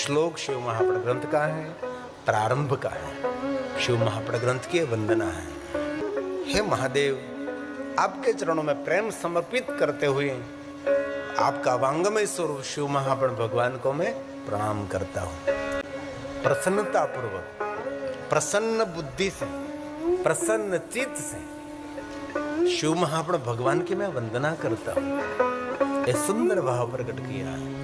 श्लोक शिव महापड़ ग्रंथ का है, प्रारंभ का है, शिव महापड़ ग्रंथ की वंदना है। हे महादेव, आपके चरणों में प्रेम समर्पित करते हुए आपका वांगमय स्वरूप शिव महापड़ भगवान को मैं प्रणाम करता हूँ। प्रसन्नता पूर्वक, प्रसन्न बुद्धि से, प्रसन्न चित्त से शिव महापड़ भगवान की मैं वंदना करता हूँ। ये सुंदर भाव प्रकट किया है।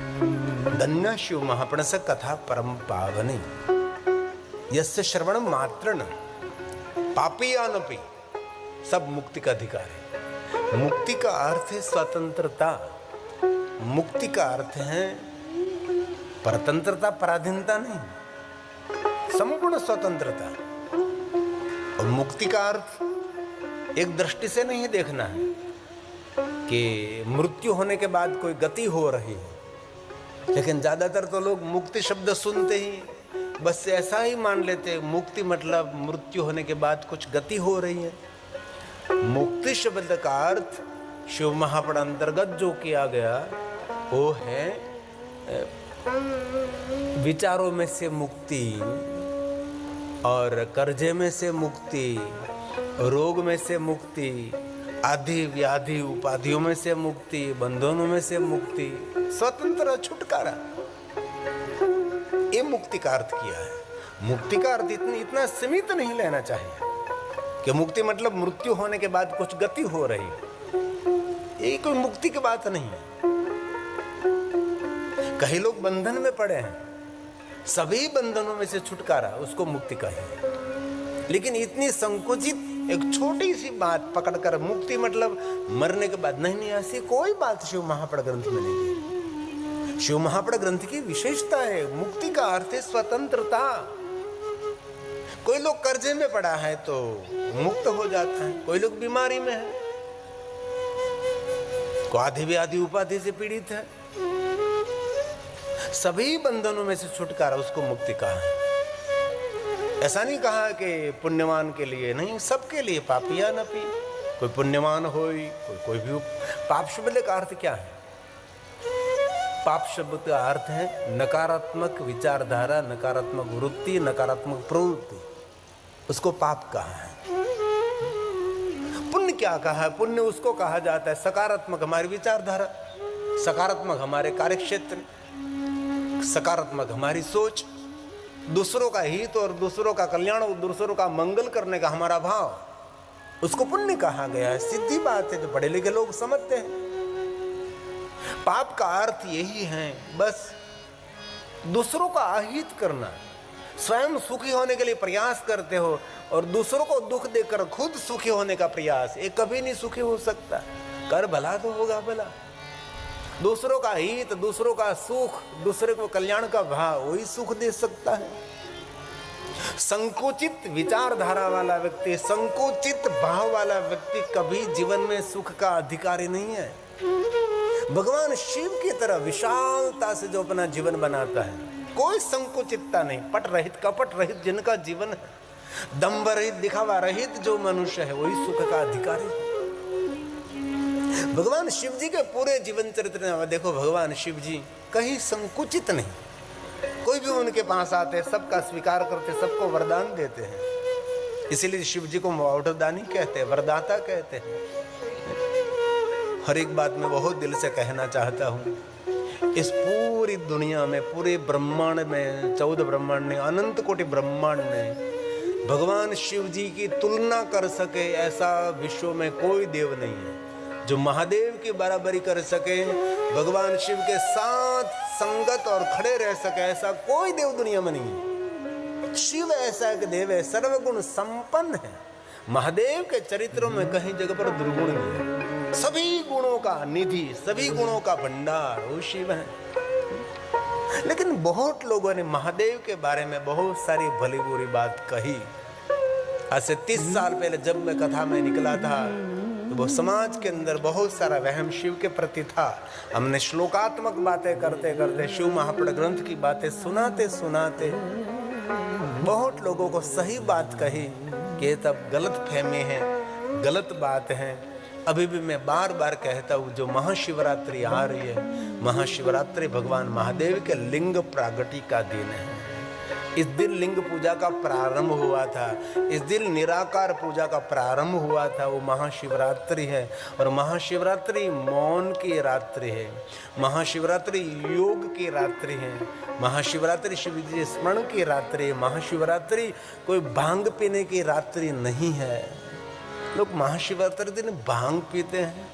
धन्य शिव महापड़ से कथा परम पावनी, यस्य श्रवण मात्रन पापीयानपि सब मुक्ति का अधिकार है। मुक्ति का अर्थ है स्वतंत्रता, मुक्ति का अर्थ है परतंत्रता, पराधीनता नहीं, संपूर्ण स्वतंत्रता। और मुक्ति का अर्थ एक दृष्टि से नहीं देखना है कि मृत्यु होने के बाद कोई गति हो रही है, लेकिन ज्यादातर तो लोग मुक्ति शब्द सुनते ही बस ऐसा ही मान लेते, मुक्ति मतलब मृत्यु होने के बाद कुछ गति हो रही है। मुक्ति शब्द का अर्थ शिव महापड़ अंतर्गत जो किया गया वो है विचारों में से मुक्ति, और कर्जे में से मुक्ति, रोग में से मुक्ति, आदि व्याधि उपाधियों में से मुक्ति, बंधनों में से मुक्ति, स्वतंत्र छुटकारा। ये मुक्ति का अर्थ किया है। मुक्ति का अर्थ इतना सीमित नहीं लेना चाहिए कि मुक्ति मतलब मृत्यु होने के बाद कुछ गति हो रही है। ये कोई मुक्ति की बात नहीं है। कई लोग बंधन में पड़े हैं, सभी बंधनों में से छुटकारा, उसको मुक्ति कहें। लेकिन इतनी संकुचित एक छोटी सी बात पकड़कर मुक्ति मतलब मरने के बाद, नहीं, ऐसी कोई बात शिव महापड़ ग्रंथ में नहीं है। शिव महापड़ ग्रंथ की विशेषता है, मुक्ति का अर्थ है स्वतंत्रता। कोई लोग कर्जे में पड़ा है तो मुक्त हो जाता है, कोई लोग बीमारी में है, कोई आदि व्याधि उपाधि से पीड़ित है, सभी बंधनों में से छुटकारा, उसको मुक्ति कहा है। ऐसा नहीं कहा कि पुण्यवान के लिए, नहीं, सबके लिए। पापियानपि, कोई पुण्यवान हो, कोई भी। पाप शब्द का अर्थ क्या है? पाप शब्द का अर्थ है नकारात्मक विचारधारा, नकारात्मक वृत्ति, नकारात्मक प्रवृत्ति, उसको पाप कहा है। पुण्य क्या कहा है? पुण्य उसको कहा जाता है सकारात्मक हमारी विचारधारा, सकारात्मक हमारे कार्यक्षेत्र, सकारात्मक हमारी सोच, दूसरों का हित और दूसरों का कल्याण और दूसरों का मंगल करने का हमारा भाव, उसको पुण्य कहा गया है। सीधी बात है, जो पढ़े लिखे लोग समझते हैं। पाप का अर्थ यही है, बस दूसरों का अहित करना। स्वयं सुखी होने के लिए प्रयास करते हो और दूसरों को दुख देकर खुद सुखी होने का प्रयास, ये कभी नहीं सुखी हो सकता। कर भला तो होगा भला। दूसरों का हित, दूसरों का सुख, दूसरे को कल्याण का भाव, वही सुख दे सकता है। संकुचित विचारधारा वाला व्यक्ति, संकुचित भाव वाला व्यक्ति कभी जीवन में सुख का अधिकारी नहीं है। भगवान शिव की तरह विशालता से जो अपना जीवन बनाता है, कोई संकुचितता नहीं, पट रहित, कपट रहित जिनका जीवन है, दंभ रहित, दिखावा रहित जो मनुष्य है, वही सुख का अधिकारी है। भगवान शिव जी के पूरे जीवन चरित्र में देखो, भगवान शिव जी कहीं संकुचित नहीं। कोई भी उनके पास आते, सबका स्वीकार करते, सबको वरदान देते हैं। इसीलिए शिव जी को वरदानी कहते हैं, वरदाता कहते हैं। हर एक बात में बहुत दिल से कहना चाहता हूँ, इस पूरी दुनिया में, पूरे ब्रह्मांड में, 14 ब्रह्मांड में, अनंत कोटि ब्रह्मांड में भगवान शिव जी की तुलना कर सके ऐसा विश्व में कोई देव नहीं है जो महादेव की बराबरी कर सके, भगवान शिव के साथ संगत और खड़े रह सके, ऐसा कोई देव दुनिया में नहीं है। शिव ऐसा एक देव है, सर्वगुण संपन्न है। महादेव के चरित्रों में कहीं जगह पर दुर्गुण नहीं है। सभी गुणों का निधि, सभी गुणों का भंडार वो शिव है। लेकिन बहुत लोगों ने महादेव के बारे में बहुत सारी भली बुरी बात कही। आज से 30 साल पहले जब मैं कथा में निकला था तो वो समाज के अंदर बहुत सारा वहम शिव के प्रति था। हमने श्लोकात्मक बातें करते करते, शिव महापड़ ग्रंथ की बातें सुनाते सुनाते बहुत लोगों को सही बात कही कि तब गलत फहमी है, गलत बात है, अभी भी मैं बार बार कहता हूं, जो महाशिवरात्रि आ रही है, महाशिवरात्रि भगवान महादेव के लिंग प्रागट्य का दिन है। इस दिन लिंग पूजा का प्रारंभ हुआ था, इस दिन निराकार पूजा का प्रारंभ हुआ था, वो महाशिवरात्रि है। और महाशिवरात्रि मौन की रात्रि है, महाशिवरात्रि योग की रात्रि है, महाशिवरात्रि शिव जी स्मरण की रात्रि है। महाशिवरात्रि कोई भांग पीने की रात्रि नहीं है। लोग महाशिवरात्रि दिन भांग पीते हैं,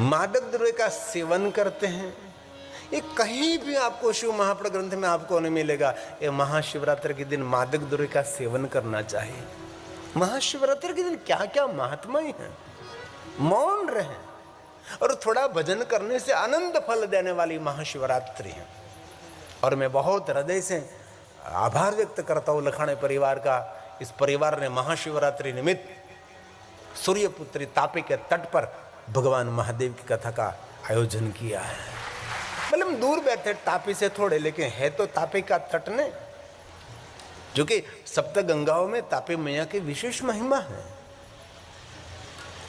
मादक द्रव्य का सेवन करते हैं। ये कहीं भी आपको शिव महापुराण ग्रंथ में आपको नहीं मिलेगा ये महाशिवरात्रि के दिन मादक द्रव्य का सेवन करना चाहिए। महाशिवरात्रि के दिन क्या क्या महात्मा ही है। मौन रहे और थोड़ा भजन करने से आनंद फल देने वाली महाशिवरात्रि है। और मैं बहुत हृदय से आभार व्यक्त करता हूँ लखानी परिवार का। इस परिवार ने महाशिवरात्रि निमित्त सूर्यपुत्री तापी के तट पर भगवान महादेव की कथा का आयोजन किया है। मतलब दूर बैठे तापी से थोड़े, लेकिन है तो तापी का तट ने, जो कि सप्त गंगाओं में तापी मैया की विशेष महिमा है।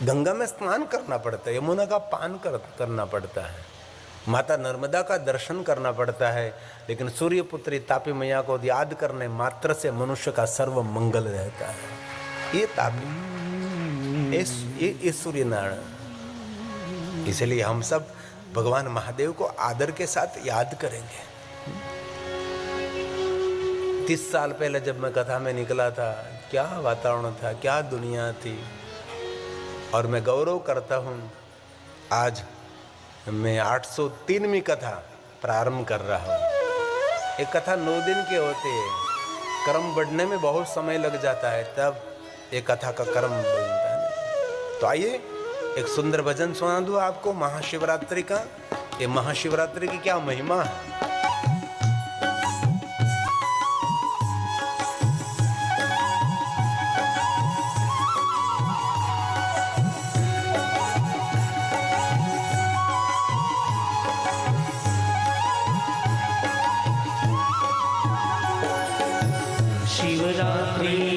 गंगा में स्नान करना पड़ता है, यमुना का पान करना पड़ता है, माता नर्मदा का दर्शन करना पड़ता है, लेकिन सूर्यपुत्री तापी मैया को याद करने मात्र से मनुष्य का सर्व मंगल रहता है। ये तापी, ये सूर्य नारायण। इसलिए हम सब भगवान महादेव को आदर के साथ याद करेंगे। 30 साल पहले जब मैं कथा में निकला था, क्या वातावरण था, क्या दुनिया थी। और मैं गौरव करता हूँ, आज मैं 803वीं कथा प्रारंभ कर रहा हूँ। एक कथा 9 दिन के होते हैं, कर्म बढ़ने में बहुत समय लग जाता है, तब एक कथा का कर्म बनता है। तो आइए एक सुंदर भजन सुना दूं आपको महाशिवरात्रि का। ये महाशिवरात्रि की क्या महिमा है। शिवरात्रि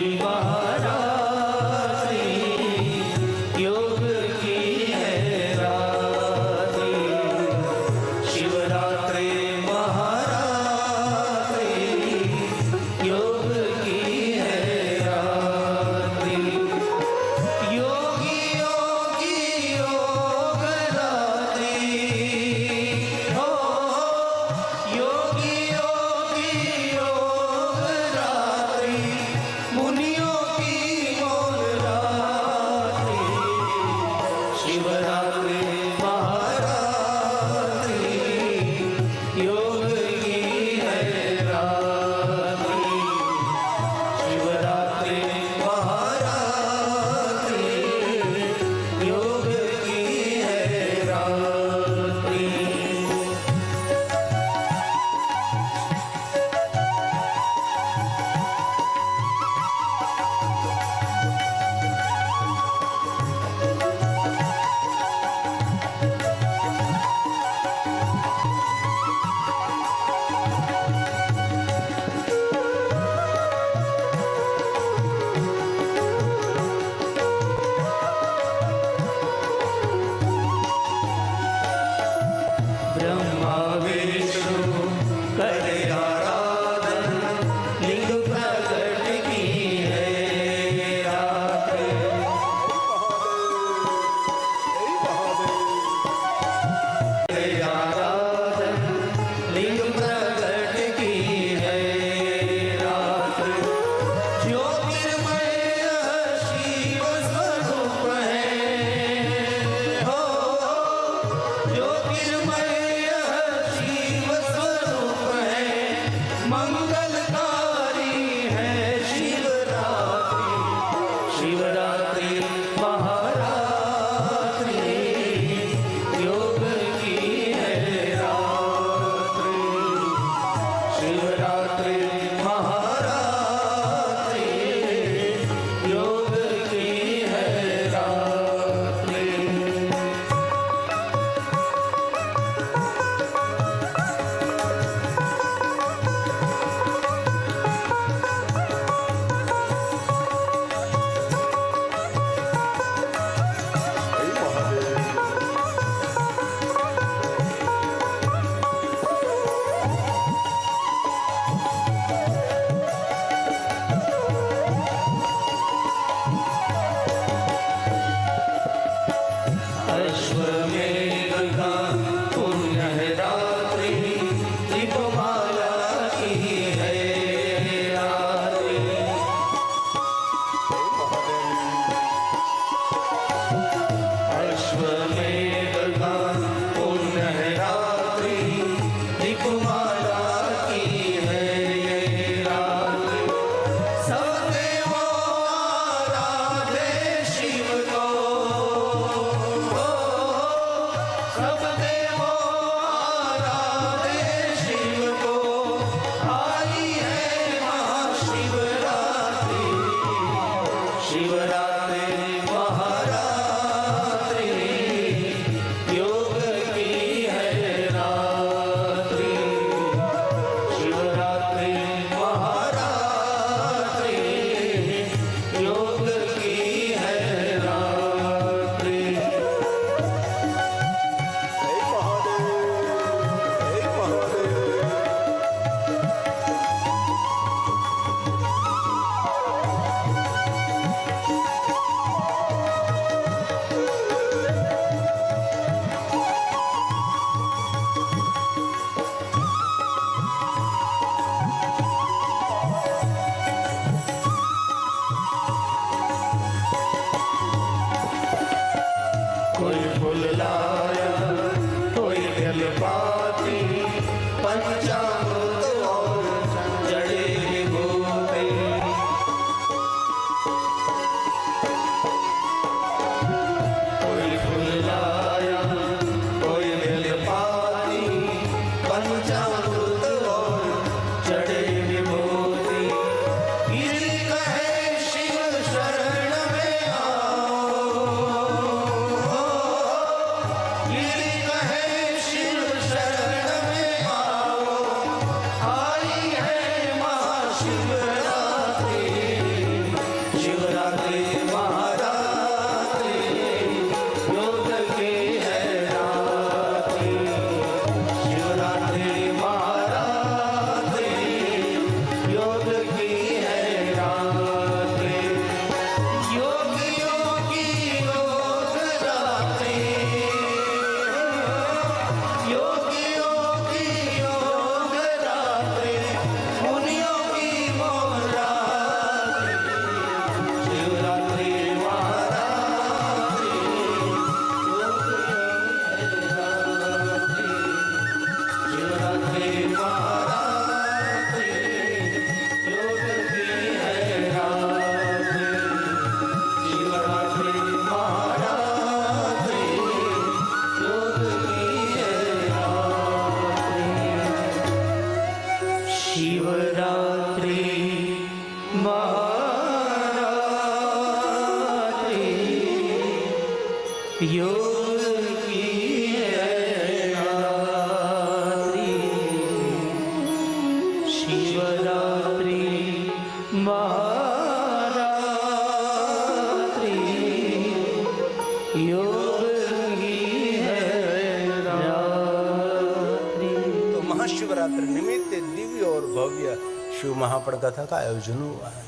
महाशिवरात्रि निमित्त दिव्य और भव्य शिव महापड़ कथा का आयोजन हुआ है।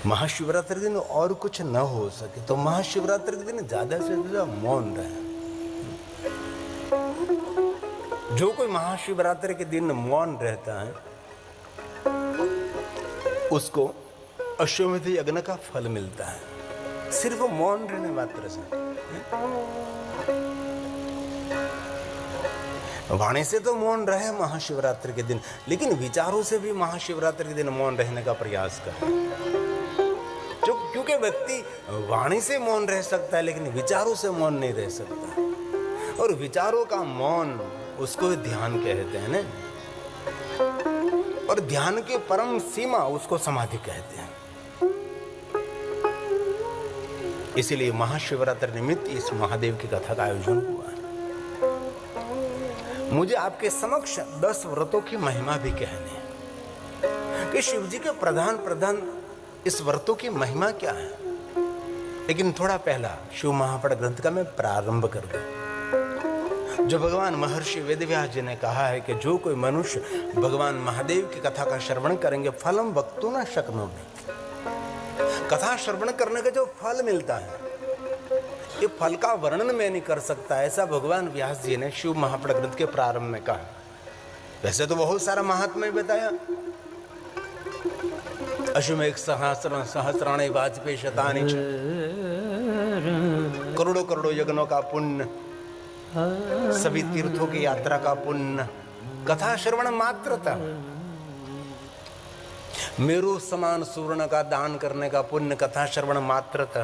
महाशिवरात्रि के दिन और कुछ न हो सके तो महाशिवरात्रि के दिन ज्यादा से ज्यादा मौन रहे। जो कोई महाशिवरात्रि के दिन मौन रहता है उसको अश्वमेध यज्ञ का फल मिलता है, सिर्फ मौन रहने मात्र से। वाणी से तो मौन रहे महाशिवरात्रि के दिन, लेकिन विचारों से भी महाशिवरात्रि के दिन मौन रहने का प्रयास करें। क्योंकि व्यक्ति वाणी से मौन रह सकता है लेकिन विचारों से मौन नहीं रह सकता, और विचारों का मौन उसको ध्यान कहते हैं ना, और ध्यान की परम सीमा उसको समाधि कहते हैं। इसीलिए महाशिवरात्रि निमित्त इस महादेव की कथा का आयोजन हुआ है। मुझे आपके समक्ष 10 व्रतों की महिमा भी कहनी है कि शिव जी के प्रधान इस व्रतों की महिमा क्या है। लेकिन थोड़ा पहला शिव महापड़ ग्रंथ का मैं प्रारंभ कर दूं। जो भगवान महर्षि वेदव्यास जी ने कहा है कि जो कोई मनुष्य भगवान महादेव की कथा का श्रवण करेंगे फलम वक्तुं न शक्नोमि, कथा श्रवण करने का जो फल मिलता है ये फल का वर्णन मैं नहीं कर सकता, ऐसा भगवान व्यास जी ने शिव महापड़ ग्रंथ के प्रारंभ में कहा। वैसे तो बहुत सारा महात्म्य बताया, अश्वमेध सहस्राणि वाजपेयी शतानि च, करोड़ों यज्ञों का पुण्य, सभी तीर्थों की यात्रा का पुण्य, कथा श्रवण मात्रता, मेरु समान सुवर्ण का दान करने का पुण्य कथा श्रवण मात्रता,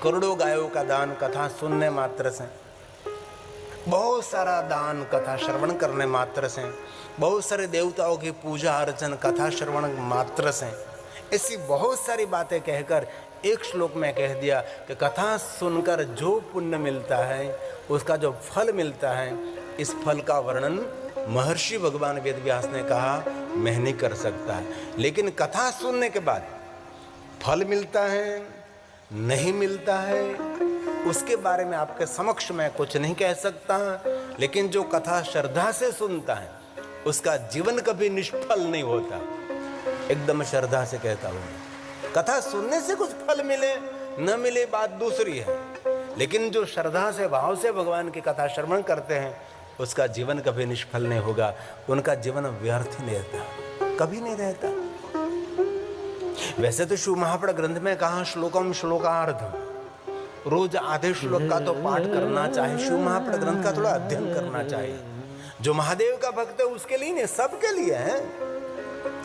करोड़ों गायों का दान कथा सुनने मात्र से, बहुत सारा दान कथा श्रवण करने मात्र से, बहुत सारे देवताओं की पूजा अर्चन कथा श्रवण मात्र से, ऐसी बहुत सारी बातें कहकर एक श्लोक में कह दिया कि कथा सुनकर जो पुण्य मिलता है उसका जो फल मिलता है, इस फल का वर्णन महर्षि भगवान वेदव्यास ने कहा मैं नहीं कर सकता है। लेकिन कथा सुनने के बाद फल मिलता है नहीं मिलता है उसके बारे में आपके समक्ष मैं कुछ नहीं कह सकता, लेकिन जो कथा श्रद्धा से सुनता है उसका जीवन कभी निष्फल नहीं होता। एकदम श्रद्धा से कहता हूँ, कथा सुनने से कुछ फल मिले न मिले बात दूसरी है, लेकिन जो श्रद्धा से भाव से भगवान की कथा श्रवण करते हैं उसका जीवन कभी निष्फल नहीं होगा, उनका जीवन व्यर्थ नहीं रहता, कभी नहीं रहता। वैसे तो शिव महापड़ ग्रंथ में कहा श्लोकम श्लोकार्धम, रोज आधे श्लोक का तो पाठ करना चाहिए, शिव महापड़ ग्रंथ का थोड़ा अध्ययन करना चाहिए। जो महादेव का भक्त है उसके लिए नहीं, सबके लिए है।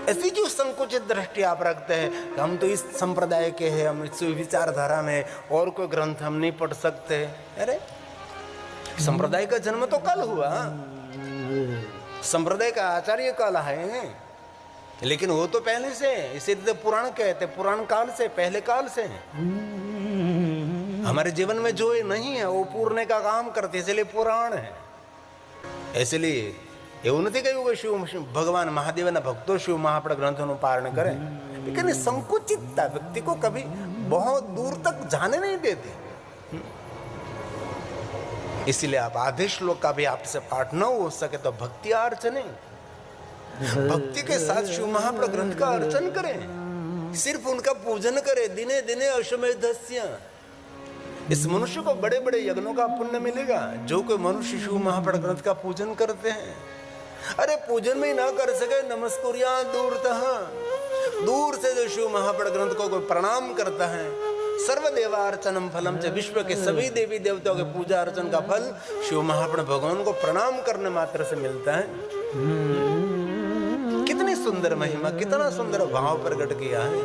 ऐसी जो संकुचित दृष्टि आप रखते हैं कि हम तो इस संप्रदाय के हैं, हम इस विचारधारा में और कोई ग्रंथ हम नहीं पढ़ सकते। अरे संप्रदाय का जन्म तो कल हुआ, संप्रदाय का आचार्य कल है, लेकिन वो तो पहले से, इसीलिए तो पुराण कहते, पुराण काल से, पहले काल से। हमारे जीवन में जो नहीं है वो पूर्णे का काम करते, इसलिए पुराण है। इसलिए એવું નથી કહ્યું કે શિવ ભગવાન મહાદેવના ભક્તો શિવ મહાપડ ગ્રંથોનું પારણ કરે, लेकिन संकुचितता व्यक्ति को कभी बहुत दूर तक जाने नहीं देती। इसलिए आप आधे श्लोक का भी आपसे पाठ न हो सके तो भक्ति अर्चने, भक्ति के साथ शिव महापड़ ग्रंथ का अर्चन करें, सिर्फ उनका पूजन करें। दिने दिने अश्वमेधस्य, इस मनुष्य को बड़े बड़े यज्ञों का पुण्य मिलेगा जो कोई मनुष्य शिव महापड़ ग्रंथ का पूजन करते हैं। अरे पूजन में ना कर सके नमस्कुर्या दूरतः, दूर से जो शिव महापड़ ग्रंथ को कोई प्रणाम करता है, सर्वदेवार्चनम फलम च, विश्व के सभी देवी देवताओं के पूजा अर्चन का फल शिव महापड़ भगवान को प्रणाम करने मात्र से मिलता है। कितनी सुंदर महिमा, कितना सुंदर भाव प्रकट किया है।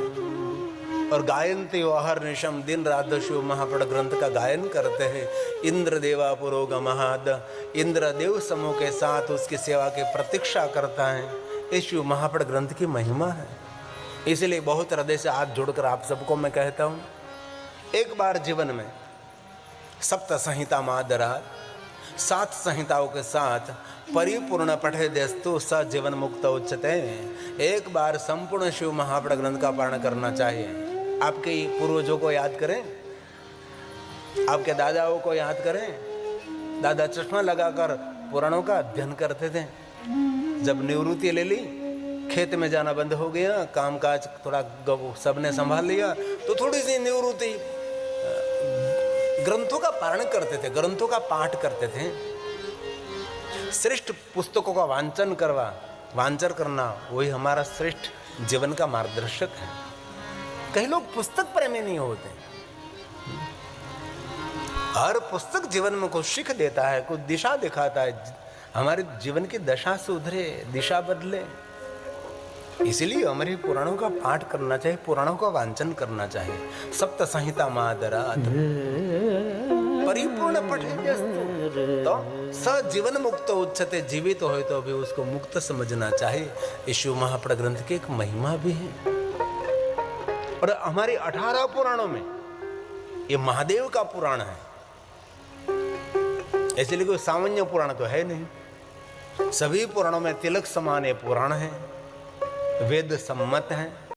और गायन्ति अहर्निशम, दिन रात शिव महापड़ ग्रंथ का गायन करते हैं। इंद्र देवा पुरोगमहाद, इंद्र देव समूह के साथ उसकी सेवा की प्रतीक्षा करता है। इस शिव महापड़ ग्रंथ की महिमा है। इसलिए बहुत हृदय से हाथ जोड़कर आप सबको मैं कहता हूँ, एक बार जीवन में सप्त संहिता मादरात, 7 संहिताओं के साथ परिपूर्ण पठे देस्तु स जीवन मुक्त उच्चते, एक बार संपूर्ण शिव महापड़ ग्रंथ का पारण करना चाहिए। आपके पूर्वजों को याद करें, आपके दादाओं को याद करें। दादा चश्मा लगाकर पुराणों का अध्ययन करते थे। जब निवृत्ति ले ली, खेत में जाना बंद हो गया, कामकाज थोड़ा सबने संभाल लिया, तो थोड़ी सी निवृत्ति ग्रंथों का पारण करते थे, ग्रंथों का पाठ करते थे। श्रेष्ठ पुस्तकों का वांचन करना वही हमारा श्रेष्ठ जीवन का मार्गदर्शक है। कई लोग पुस्तक प्रेमी नहीं होते। हर पुस्तक जीवन में कुछ सीख देता है, कुछ दिशा दिखाता है, हमारे जीवन की दशा सुधरे, दिशा बदले। इसलिए हमारे पुराणों का पाठ करना चाहिए, पुराणों का वांचन करना चाहिए। सप्त संहिता मादरात परिपूर्ण पठे तो स जीवन मुक्त उच्चते, जीवित हो तो भी उसको मुक्त समझना चाहिए। इस शिव महापड़ ग्रंथ की एक महिमा भी है। और हमारे 18 पुराणों में ये महादेव का पुराण है, इसलिए कोई सामान्य पुराण तो है नहीं। सभी पुराणों में तिलक समान ये पुराण है, वेद सम्मत है।